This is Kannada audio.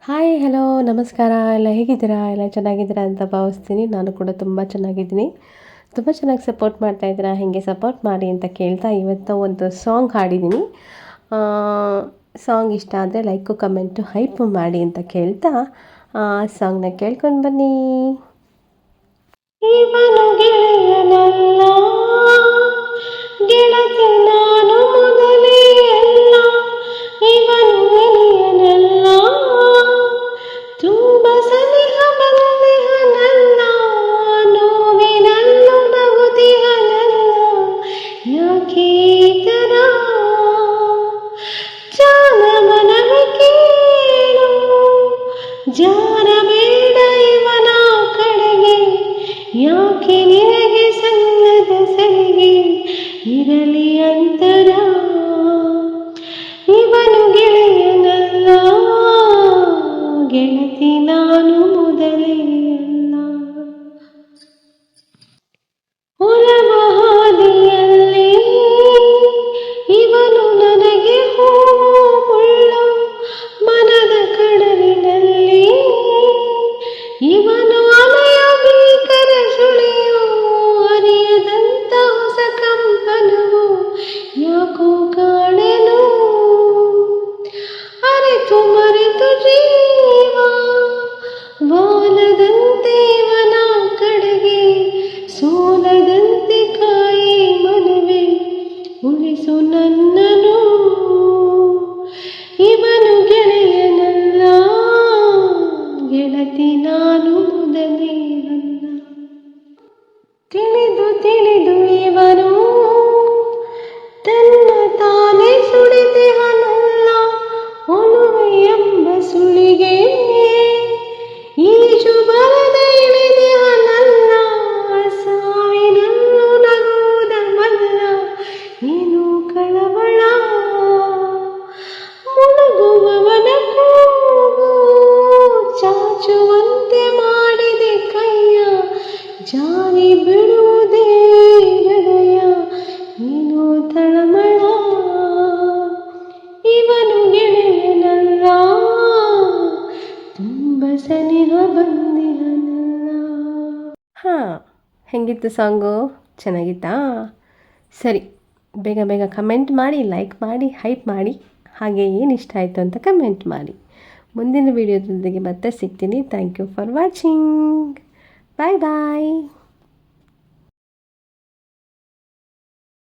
ಹಾಯ್ ಹಲೋ ನಮಸ್ಕಾರ. ಎಲ್ಲ ಹೇಗಿದ್ದೀರಾ? ಎಲ್ಲ ಚೆನ್ನಾಗಿದ್ದೀರಾ ಅಂತ ಭಾವಿಸ್ತೀನಿ. ನಾನು ಕೂಡ ತುಂಬ ಚೆನ್ನಾಗಿದ್ದೀನಿ. ತುಂಬ ಚೆನ್ನಾಗಿ ಸಪೋರ್ಟ್ ಮಾಡ್ತಾಯಿದ್ದೀರಾ. ಹೀಗೆ ಸಪೋರ್ಟ್ ಮಾಡಿ ಅಂತ ಕೇಳ್ತಾ ಇವತ್ತು ಒಂದು ಸಾಂಗ್ ಹಾಡಿದ್ದೀನಿ. ಸಾಂಗ್ ಇಷ್ಟ ಆದರೆ ಲೈಕು ಕಮೆಂಟು ಹೈಪು ಮಾಡಿ ಅಂತ ಕೇಳ್ತಾ ಸಾಂಗ್ನ ಕೇಳ್ಕೊಂಡು ಬನ್ನಿ. ಇವನು ಗೆಳೆಯನಲ್ಲ, ಗೆಳತಿ ನಾನು ಮೊದಲೇ ಅಲ್ಲ. ಇವನು ಗೆಳೆಯನಲ್ಲ, ತುಂಬ ಸನಿಹ ಬಂದಿಹನಲ್ಲ. ನೋವಿನಲ್ಲೂ ನಗುತ್ತಿಹನಲ್ಲ. ಯಾಕೆ ಈ ಥರ ಜಾನ ಮನವೇ ಕೇಳು, ಜಾರಬೇಡ ಇವನ ಕಡೆಗೆ. ಯಾಕೆ ನಿನಗೆ ಸಲ್ಲದ ಸಲಿಗೆ ಇರಲಿ ಅಂತರ. ಇವನು ಗೆಳೆಯನಲ್ಲ, ಗೆಳತಿ ನಾನು ಮೊದಲೇ ಅಲ್ಲ. ಒಲವ ಹಾದಿಯಲ್ಲಿ ಇವನು ನನಗೆ ಹೂವು ಮುಳ್ಳು. ಮನದ ಕಡಲಿನಲ್ಲಿ ಇವನು ಅಲೆಯ ಭೀಕರ ಸುಳಿಯು. ಅರಿಯದಂತ ಹೊಸ ಕಂಪನವು ಯಾಕೋ ಕಾಣೆನು. ಅರಿತು ಮರೆತು ಜೀವ ವಾಲದಂತೆ ಇವನ ಕಡೆಗೆ. ಸೋಲದಂತೆ ಕಾಯಿ ಮನವೇ ಉಳಿಸು ನನ್ನನು. ಇವನು ಗೆಳೆಯನಲ್ಲ, ಗೆಳತಿ ನಾನು ಮೊದಲೇ ಅಲ್ಲ. ತಿಳಿದು ತಿಳಿದು ಇವನು ತನ್ನ ತಾನೇ ಸುಡಿದಿಹನಲ್ಲ. ಒಲುವೆ ಎಂಬ ಸುಳಿಗೆ ಈಜು ಬರದ ಇಳಿದಿಹನಲ್ಲ. ಸಾವಿನಲ್ಲೂ ನಗುವುದವಲ್ಲ, ಏನು ಕಳವಳ. ಮುಳುಗುವವನ ಕೂಗು ಚಾಚುವಂತೆ ಮಾಡಿದೆ ಕೈಯ. ಜಾರಿ ಬಿಡುವುದೇ ಹೃದಯ, ಏನೋ ತಳಮಳ. ಇವನು ಗೆಳೆಯನಲ್ಲ, ತುಂಬ ಸನಿಹ ಬಂದಿಹನಲ್ಲ. ಹೆಂಗಿತ್ತು ಸಾಂಗು? ಚೆನ್ನಾಗಿತ್ತಾ? ಸರಿ, ಬೇಗ ಬೇಗ ಕಮೆಂಟ್ ಮಾಡಿ, ಲೈಕ್ ಮಾಡಿ, ಹೈಪ್ ಮಾಡಿ. ಹಾಗೆ ಏನು ಇಷ್ಟ ಆಯಿತು ಅಂತ ಕಮೆಂಟ್ ಮಾಡಿ. ಮುಂದಿನ ವೀಡಿಯೋದೊಂದಿಗೆ ಮತ್ತೆ ಸಿಗ್ತೀನಿ. Thank you for watching. Bye bye.